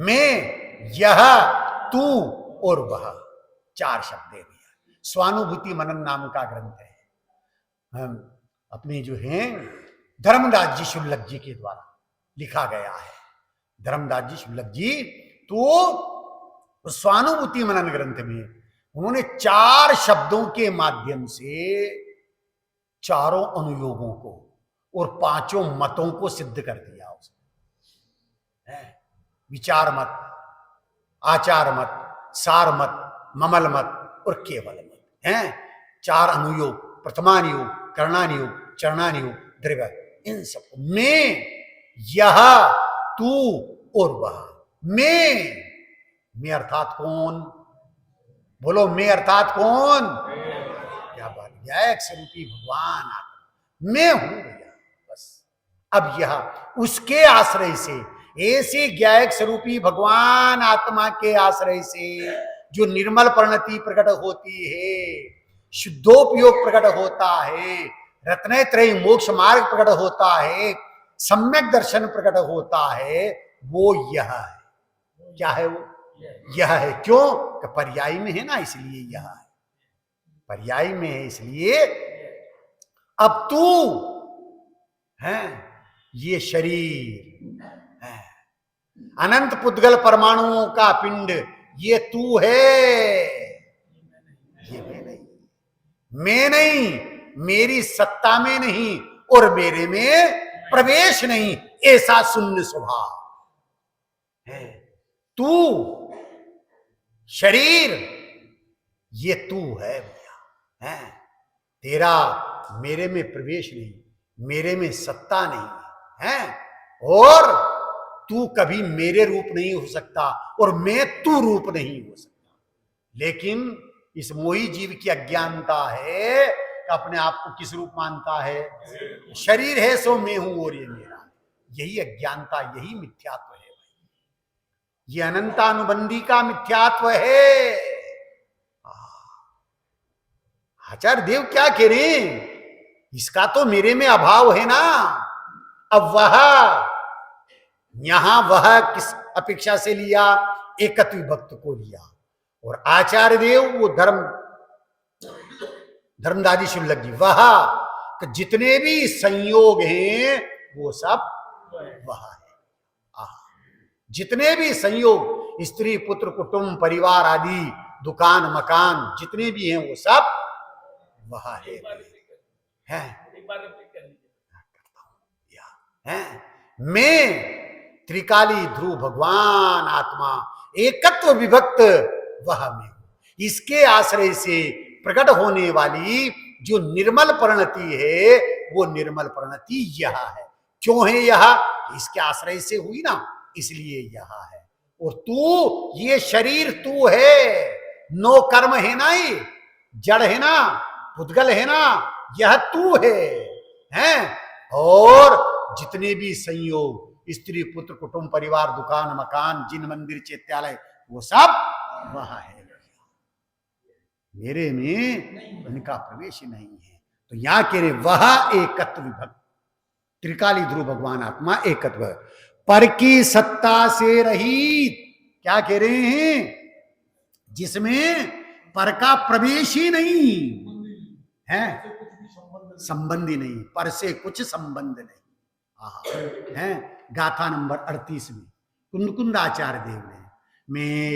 मैं, यह, तू और वह, चार शब्द है भैया। स्वानुभूति मनन नाम का ग्रंथ है, हम अपने जो हैं धर्मदास जी शुल्लक जी के द्वारा लिखा गया है। धर्मदास जी शुल्लक जी तो स्वानुभूति मनन ग्रंथ में उन्होंने चार शब्दों के माध्यम से चारों अनुयोगों को और पांचों मतों को सिद्ध कर दिया उसने। विचार मत, आचार मत, सार मत, ममल मत और केवल मत हैं। चार अनुयोग, प्रथमानुयोग, करणानुयोग, चरणानुयोग, द्रव्य, इन सब मैं, यह, तू और वह। मैं अर्थात कौन? बोलो, मैं अर्थात कौन? क्या बात है, एक स्वरूपी भगवान आत्मा मैं हूं भैया, बस। अब यह उसके आश्रय से, ऐसे ज्ञायक स्वरूपी भगवान आत्मा के आश्रय से जो निर्मल परिणति प्रकट होती है, शुद्धोपयोग प्रकट होता है, रत्नत्रयी मोक्ष मार्ग प्रकट होता है, सम्यक दर्शन प्रकट होता है, वो यह है। क्या है वो? यह है। क्यों? कि पर्याय में है ना, इसलिए यह है, पर्याय में है इसलिए। अब तू है ये शरीर है, अनंत पुद्गल परमाणुओं का पिंड, ये तू है, ये मैं नहीं, मेरी सत्ता में नहीं और मेरे में प्रवेश नहीं, ऐसा शून्य स्वभाव है। तू शरीर ये तू है भैया, है। तेरा मेरे में प्रवेश नहीं, मेरे में सत्ता नहीं है, और तू कभी मेरे रूप नहीं हो सकता और मैं तू रूप नहीं हो सकता। लेकिन इस मोही जीव की अज्ञानता है कि अपने आप को किस रूप मानता है? शरीर है सो मैं हूं और ये मेरा। यही अज्ञानता, यही मिथ्यात्व है, ये अनंतानुबंधी का मिथ्यात्व है। आचार्य देव क्या कह रहे हैं? इसका तो मेरे में अभाव है ना। अब वह यहां वह किस अपेक्षा से लिया? एकत्व विभक्त को लिया। और आचार्य देव वो धर्मदादी शुल्लक जी, वह जितने भी संयोग हैं वो सब वह है। जितने भी संयोग, स्त्री पुत्र कुटुंब परिवार आदि, दुकान मकान जितने भी हैं वो सब वह है। मैं त्रिकाली ध्रुव भगवान आत्मा एकत्व विभक्त वह मैं हूं। इसके आश्रय से प्रकट होने वाली जो निर्मल परिणति है, वो निर्मल परिणति यह है। क्यों है यह? इसके आश्रय से हुई ना, इसलिए यह है। और तू, ये शरीर तू है, नो कर्म है ना, ये जड़ है ना, पुद्गल है ना, यह तू है। और जितने भी संयोग, स्त्री पुत्र कुटुंब परिवार दुकान मकान जिन मंदिर चैत्यालय, वो सब वह है। मेरे में उनका प्रवेश नहीं है। तो यहां कह रहे वह एकत्व विभक्त, त्रिकाली ध्रुव भगवान आत्मा एकत्व, पर की सत्ता से रहित। क्या कह रहे हैं? जिसमें पर का प्रवेश ही नहीं है, संबंधी नहीं, पर से कुछ संबंध नहीं है। गाथा नंबर 38 में कुंद आचार्य देव ने, मैं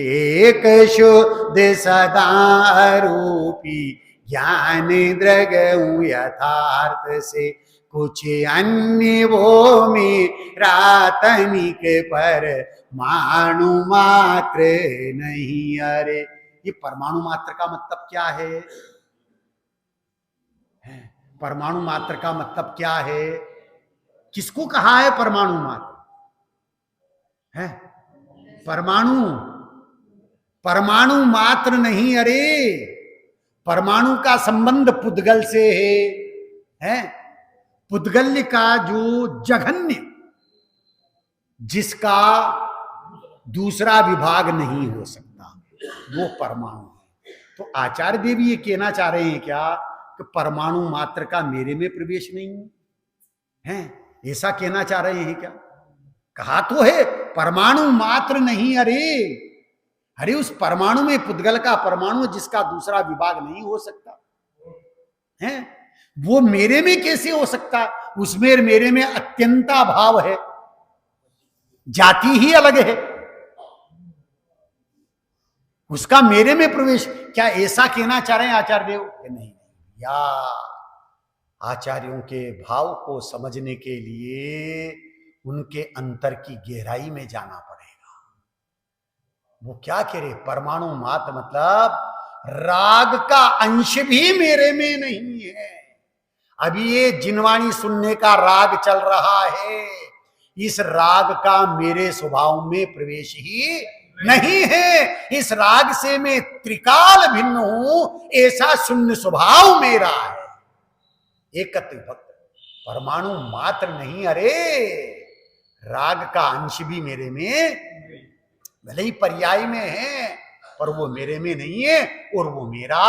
एक शुद्ध सदा रूपी ज्ञान द्रगऊं यथार्थ से, कुछ अन्य वो मेरा तनिक पर माणु मात्र नहीं। अरे ये परमाणु मात्र का मतलब क्या है? परमाणु मात्र का मतलब क्या है? किसको कहा है परमाणु मात्र? है परमाणु, परमाणु मात्र नहीं। अरे परमाणु का संबंध पुद्गल से है? पुद्गल्य का जो जघन्य, जिसका दूसरा विभाग नहीं हो सकता, वो परमाणु है। तो आचार्य देव ये कहना चाह रहे हैं क्या कि परमाणु मात्र का मेरे में प्रवेश नहीं है? ऐसा कहना चाह रहे हैं क्या? कहा तो है परमाणु मात्र नहीं। अरे उस परमाणु में, पुद्गल का परमाणु जिसका दूसरा विभाग नहीं हो सकता है, वो मेरे में कैसे हो सकता? उसमें मेरे में अत्यंता भाव है, जाति ही अलग है, उसका मेरे में प्रवेश। क्या ऐसा कहना चाह रहे हैं आचार्य देव? नहीं, या आचार्यों के भाव को समझने के लिए उनके अंतर की गहराई में जाना पड़ेगा। वो क्या कह रहे? परमाणु मात्र मतलब राग का अंश भी मेरे में नहीं है। अभी ये जिनवाणी सुनने का राग चल रहा है, इस राग का मेरे स्वभाव में प्रवेश ही नहीं है। इस राग से मैं त्रिकाल भिन्न हूं, ऐसा शून्य स्वभाव मेरा है। एकत्व भक्त परमाणु मात्र नहीं। अरे राग का अंश भी मेरे में, भले ही पर्याय में है, पर वो मेरे में नहीं है और वो मेरा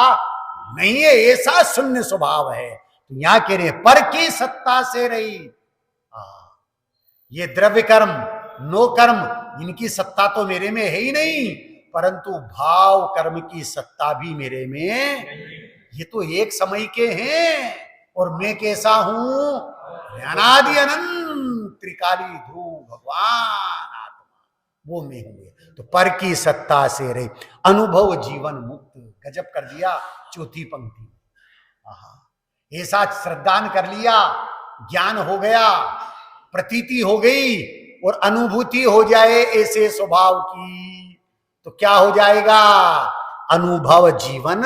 नहीं है, ऐसा शून्य स्वभाव है। तो यहां कह रहे पर की सत्ता से रही। ये द्रव्य कर्म, नो कर्म, इनकी सत्ता तो मेरे में है ही नहीं, परंतु भाव कर्म की सत्ता भी मेरे में। ये तो एक समय के हैं और मैं कैसा हूं? अनादि अनंत त्रिकाली ध्रुव भगवान आत्मा, वो मैं हूं। तो पर की सत्ता से रही, अनुभव जीवन मुक्त। गजब कर दिया चौथी पंक्ति। ऐसा श्रद्धान कर लिया, ज्ञान हो गया, प्रतीति हो गई और अनुभूति हो जाए ऐसे स्वभाव की, तो क्या हो जाएगा? अनुभव जीवन।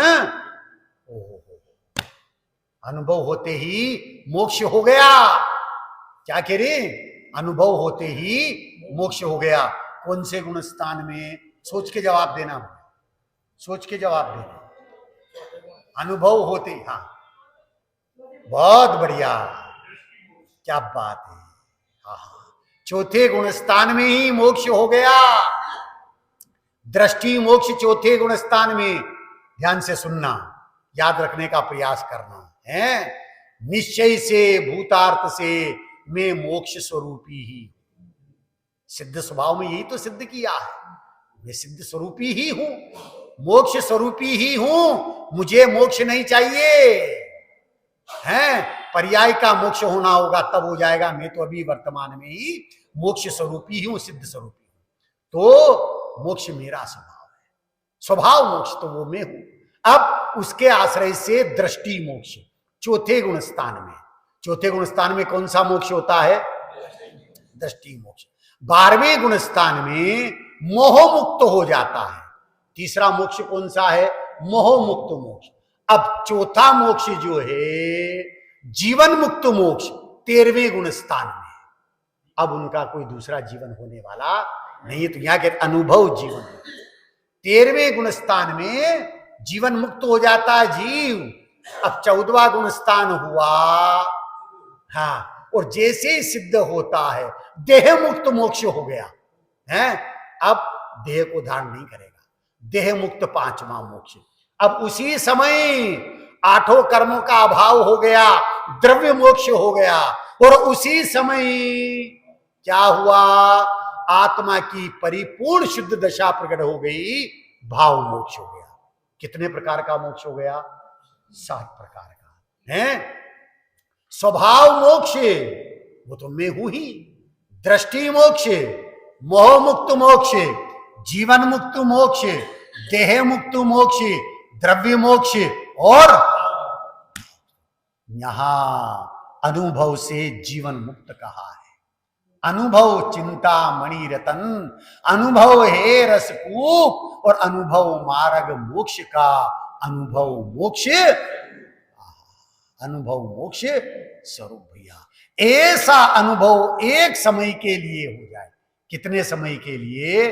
अनुभव होते ही मोक्ष हो गया। क्या कह रहे? अनुभव होते ही मोक्ष हो गया। कौन से गुण स्थान में? सोच के जवाब देना, सोच के जवाब देना। अनुभव होते, हाँ बहुत बढ़िया, क्या बात है। चौथे गुण स्थान में ही मोक्ष हो गया। दृष्टि मोक्ष चौथे गुण स्थान में। ध्यान से सुनना, याद रखने का प्रयास करना है। निश्चय से, भूतार्थ से मैं मोक्ष स्वरूपी ही, सिद्ध स्वभाव में यही तो सिद्ध किया है, मैं सिद्ध स्वरूपी ही हूं, मोक्ष स्वरूपी ही हूं। मुझे मोक्ष नहीं चाहिए है, पर्याय का मोक्ष होना होगा तब हो जाएगा। मैं तो अभी वर्तमान में ही मोक्ष स्वरूपी ही हूं, सिद्ध स्वरूपी हूं। तो मोक्ष मेरा स्वभाव है, स्वभाव मोक्ष तो वो मैं हूं। अब उसके आश्रय से दृष्टि मोक्ष चौथे गुण स्थान में। चौथे गुण स्थान में कौन सा मोक्ष होता है? दृष्टि मोक्ष। 12वें गुण स्थान में मोह मुक्त हो जाता है। तीसरा मोक्ष कौन सा है? मोह मुक्त मोक्ष। अब चौथा मोक्ष जो है जीवन मुक्त मोक्ष 13वें गुण स्थान में। अब उनका कोई दूसरा जीवन होने वाला नहीं। तो यहां के अनुभव जीवन 13वें गुण स्थान में जीवन मुक्त हो जाता है जीव। अब 14वां गुण स्थान हुआ, हाँ, और जैसे ही सिद्ध होता है देह मुक्त मोक्ष हो गया है। अब देह को धारण नहीं करेगा, देह मुक्त 5वां मोक्ष। अब उसी समय 8 कर्मों का अभाव हो गया, द्रव्य मोक्ष हो गया, और उसी समय क्या हुआ? आत्मा की परिपूर्ण शुद्ध दशा प्रकट हो गई, भाव मोक्ष हो गया। कितने प्रकार का मोक्ष हो गया? 7 प्रकार का है। स्वभाव मोक्ष वो तो मैं हूं ही, दृष्टि मोक्ष, मोह मुक्त मोक्ष, जीवन मुक्त मोक्ष, देह मुक्त मोक्ष, द्रव्य मोक्ष और यहां अनुभव से जीवन मुक्त कहा है। अनुभव चिंता मणि रतन, अनुभव है रसकूप और अनुभव मार्ग मोक्ष का, अनुभव मोक्ष, अनुभव मोक्ष स्वरूप भैया। ऐसा अनुभव एक समय के लिए हो जाए। कितने समय के लिए?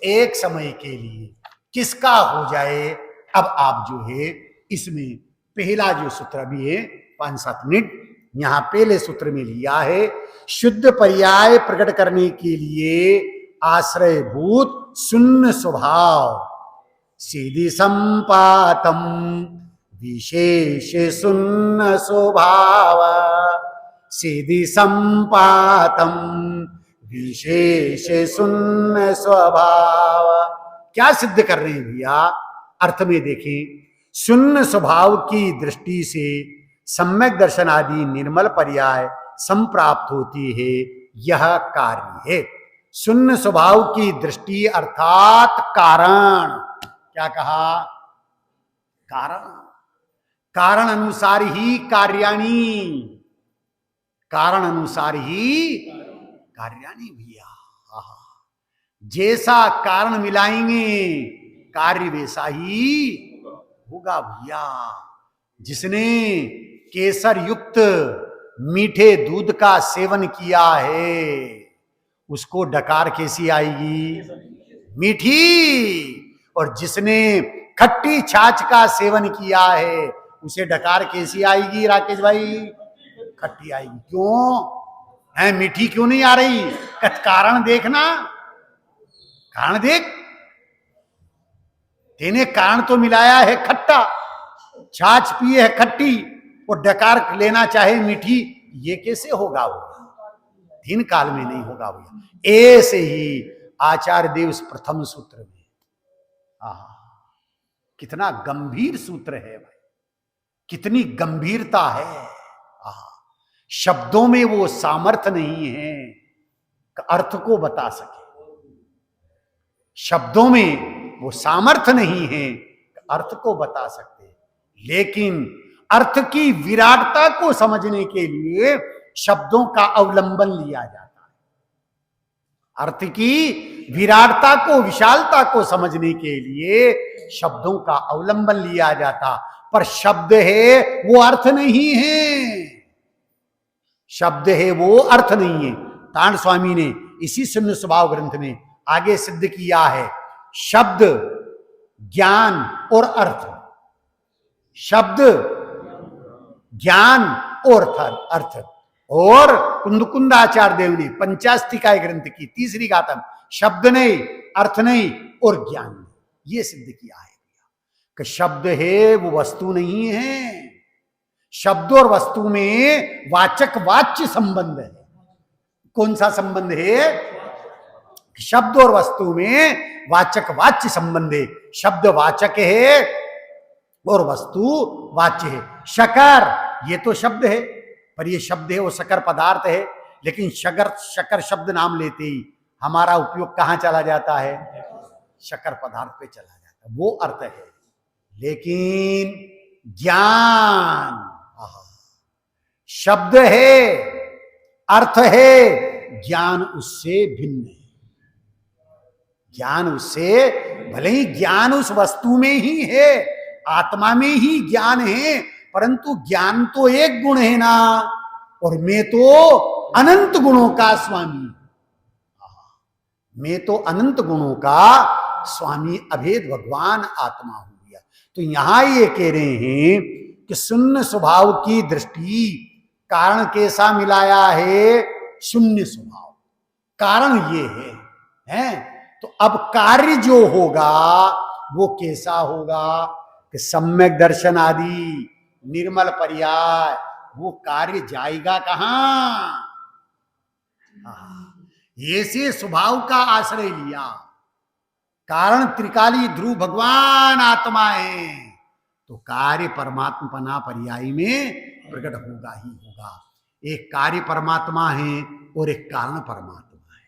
एक समय के लिए। किसका हो जाए? अब आप जो है इसमें पहला जो सूत्र भी है 5-7 मिनट यहां पहले सूत्र में लिया है, शुद्ध पर्याय प्रकट करने के लिए आश्रयभूत शून्य स्वभाव, सीधी संपातम विशेष शून्य स्वभाव, सीधी संपातम विशेष शून्य स्वभाव। क्या सिद्ध कर रहे हैं भैया? अर्थ में देखें, शून्य स्वभाव की दृष्टि से सम्यक दर्शन आदि निर्मल पर्याय संप्राप्त होती है, यह कार्य है। शून्य स्वभाव की दृष्टि अर्थात कारण। क्या कहा? कारण। कारण अनुसार ही कार्याणी, कारण अनुसार ही कार्याणी भैया। जैसा कारण मिलाएंगे कार्य वैसा ही होगा भैया। जिसने केसर युक्त मीठे दूध का सेवन किया है उसको डकार कैसी आएगी? मीठी। और जिसने खट्टी छाछ का सेवन किया है उसे डकार कैसी आएगी राकेश भाई? खट्टी आएगी। क्यों है? मीठी क्यों नहीं आ रही? कारण देखना, कारण देख। तेने कारण तो मिलाया है खट्टा, छाछ पिए है खट्टी और डकार लेना चाहे मीठी, ये कैसे होगा? वो 3 काल में नहीं होगा भैया। ऐसे ही आचार्य देव उस प्रथम सूत्र में, कितना गंभीर सूत्र है भाई, कितनी गंभीरता है। शब्दों में वो सामर्थ्य नहीं है कि अर्थ को बता सके। शब्दों में वो सामर्थ्य नहीं है कि अर्थ को बता सकते, लेकिन अर्थ की विराटता को समझने के लिए शब्दों का अवलंबन लिया जाता है। अर्थ की विराटता को, विशालता को समझने के लिए शब्दों का अवलंबन लिया जाता, पर शब्द है वो अर्थ नहीं है। शब्द है वो अर्थ नहीं है। तांड स्वामी ने इसी शून्य स्वभाव ग्रंथ में आगे सिद्ध किया है, शब्द ज्ञान और अर्थ, शब्द ज्ञान और अर्थ। और कुंदकुंदाचार्य देव ने पंचास्तिकाय ग्रंथ की 3री गाथा, शब्द नहीं, अर्थ नहीं और ज्ञान नहीं, ये सिद्ध किया है कि शब्द है वो वस्तु नहीं है। शब्द और वस्तु में वाचक वाच्य संबंध है। कौन सा संबंध है? शब्द और वस्तु में वाचक वाच्य संबंध है। शब्द वाचक है और वस्तु वाच्य है। शकर, ये तो शब्द है, पर ये शब्द है वो शकर पदार्थ है, लेकिन शकर शब्द नाम लेते ही हमारा उपयोग कहां चला जाता है? शकर पदार्थ पे चला जाता है, वो अर्थ है। लेकिन ज्ञान शब्द है, अर्थ है, ज्ञान उससे भिन्न है। ज्ञान उससे, भले ही ज्ञान उस वस्तु में ही है, आत्मा में ही ज्ञान है, परंतु ज्ञान तो एक गुण है ना, और मैं तो अनंत गुणों का स्वामी, मैं तो अनंत गुणों का स्वामी, अभेद भगवान आत्मा हो गया। तो यहां ये कह रहे हैं कि शून्य स्वभाव की दृष्टि, कारण कैसा मिलाया है? शून्य स्वभाव, कारण ये है? तो अब कार्य जो होगा वो कैसा होगा? कि सम्यक दर्शन आदि निर्मल पर्याय, वो कार्य जाएगा कहां? ऐसे स्वभाव का आश्रय लिया, कारण त्रिकाली ध्रुव भगवान आत्मा है, तो कार्य परमात्मा पर्याय में प्रकट होगा ही होगा। एक कार्य परमात्मा है और एक कारण परमात्मा है,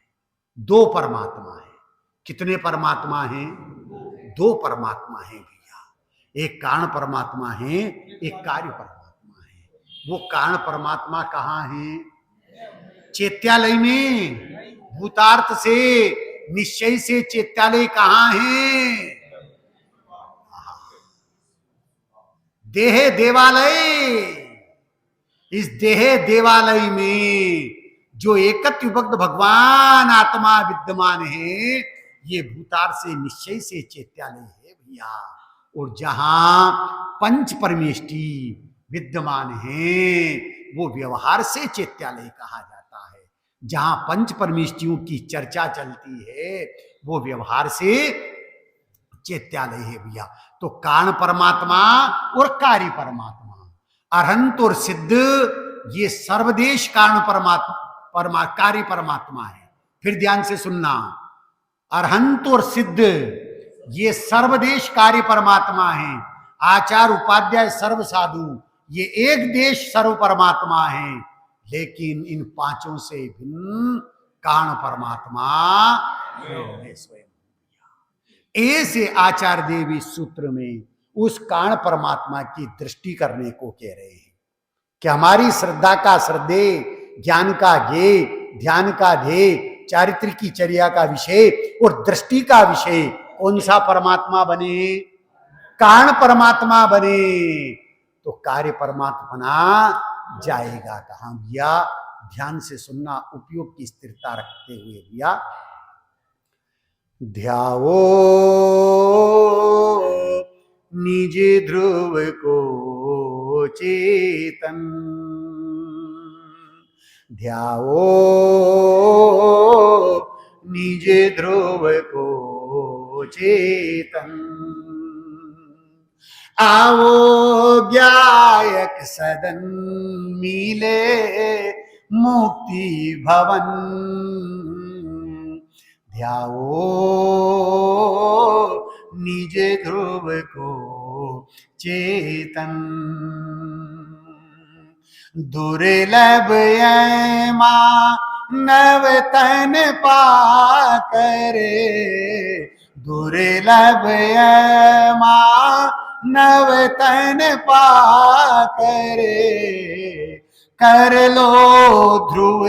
2 परमात्मा है। कितने परमात्मा हैं? 2 परमात्मा है भैया। एक कारण परमात्मा है, एक कार्य परमात्मा है। वो कारण परमात्मा कहाँ है? चैत्यालय में। भूतार्थ से, निश्चय से चैत्यालय कहाँ है? देह देवालय। इस देह देवालय में जो एकत्व विभक्त भगवान आत्मा विद्यमान है, ये भूतार्थ से, निश्चय से चैत्यालय है भैया। और जहां पंच परमेष्टि विद्यमान है, वो व्यवहार से चैत्यालय कहा जाता है। जहां पंच परमेष्टियों की चर्चा चलती है, वो व्यवहार से चैत्यालय है भैया। तो कारण परमात्मा और कार्य परमात्मा, अरहंत और सिद्ध, ये सर्वदेश कारण परमात्मा कार्य परमात्मा है। फिर ध्यान से सुनना, अरहंत और सिद्ध ये सर्वदेश कार्य परमात्मा है। आचार उपाध्याय सर्व साधु, ये एक देश सर्व परमात्मा है। लेकिन इन पांचों से भिन्न कारण परमात्मा स्वयं। ऐसे आचार्य देव इस सूत्र में उस कारण परमात्मा की दृष्टि करने को कह रहे हैं कि हमारी श्रद्धा का श्रद्धेय, ज्ञान का ज्ञेय, ध्यान का ध्येय, चारित्र्य की चर्या का विषय और दृष्टि का विषय कौन सा परमात्मा बने? कारण परमात्मा बने। तो कार्य परमात्मा बना जाएगा कहां भैया? ध्यान से सुनना, उपयोग की स्थिरता रखते हुए भैया। ध्याओ निज ध्रुव को चेतन, ध्याओ निज ध्रुव को चेतन। आओ ज्ञायक सदन मिले मुक्ति भवन, ध्याओ निज ध्रुव को चेतन। दुर्लभ मानव तन पाकर, दुर्लभ मानव तन पाकर, कर लो ध्रुव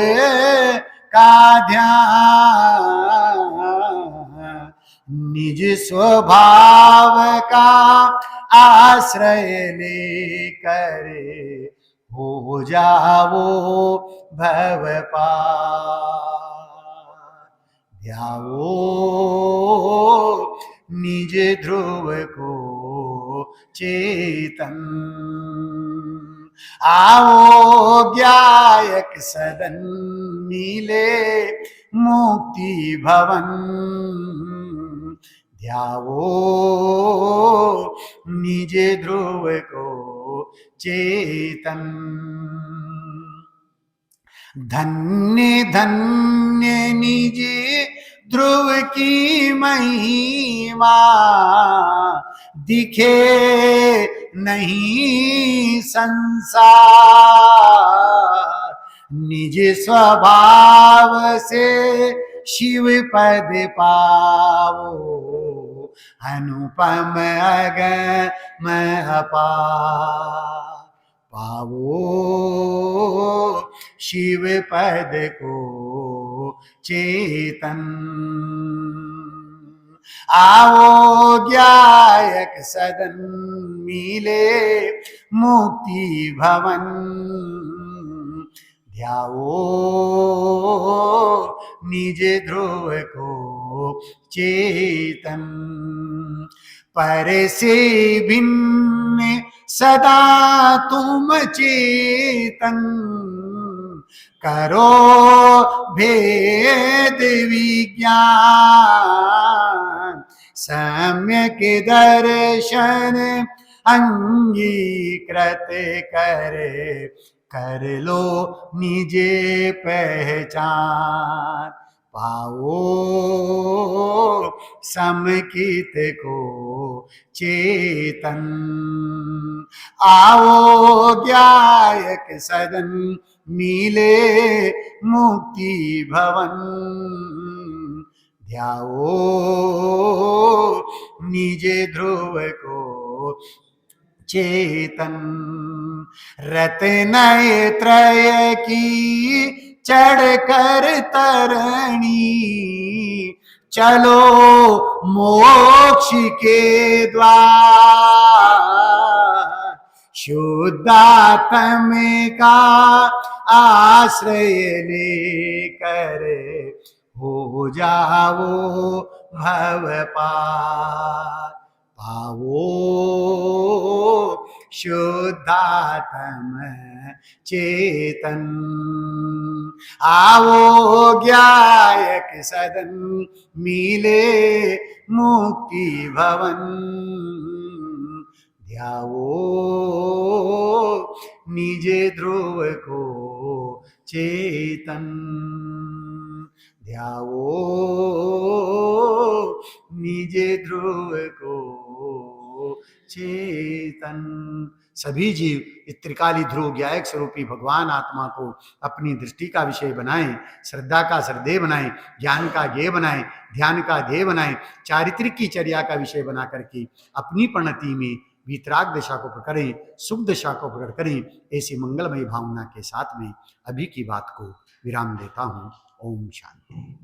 का ध्यान। निज स्वभाव का आश्रय लेकर हो जाओ भव पार। ध्याओ निज ध्रुव को चेतन। आओ ज्ञायक सदन मिले मुक्ति भवन, ध्याओ निज ध्रुव को चेतन। धन्य धन्य निज ध्रुव की महिमा, दिखे नहीं संसार। निज स्वभाव से शिव पद पाओ, अनुपम अगम अपार। पाओ शिव पद को चेतन। आओ ज्ञायक सदन मिले मुक्ति भवन, ध्याओ निज ध्रुव को चेतन। पर से भिन्न सदा तुम चेतन, करो भेद विज्ञान। सम्यक दर्शन अंगीकृत करे, कर लो निजे पहचान। पाओ समकित को चेतन। आओ ज्ञायक सदन मिले मुक्ति भवन, ध्याओ निज ध्रुव को चेतन। रत्नय त्रय की चढ़ कर तरणी, चलो मोक्ष के द्वार। शुद्धात्म का आश्रय लेकर हो जाओ भव पार। पावो शुद्धात्म चेतन, आओ ज्ञायक सदन, मिले मुक्ति भवन। ध्याओ निज ध्रुव को चेतन, ध्याओ निज ध्रुव को चेतन। सभी जीव इस त्रिकाली ध्रुव ज्ञायक स्वरूपी भगवान आत्मा को अपनी दृष्टि का विषय बनाएं, श्रद्धा का श्रद्धेय बनाएं, ज्ञान का ज्ञेय बनाएं, ध्यान का ध्येय बनाएं, चारित्रिक की चर्या का विषय बना करके अपनी परिणति में वीतराग दशा को प्रकट करें, सुख दशा को प्रकट करें। ऐसी मंगलमयी भावना के साथ में अभी की बात को विराम देता हूं। ओम शांति।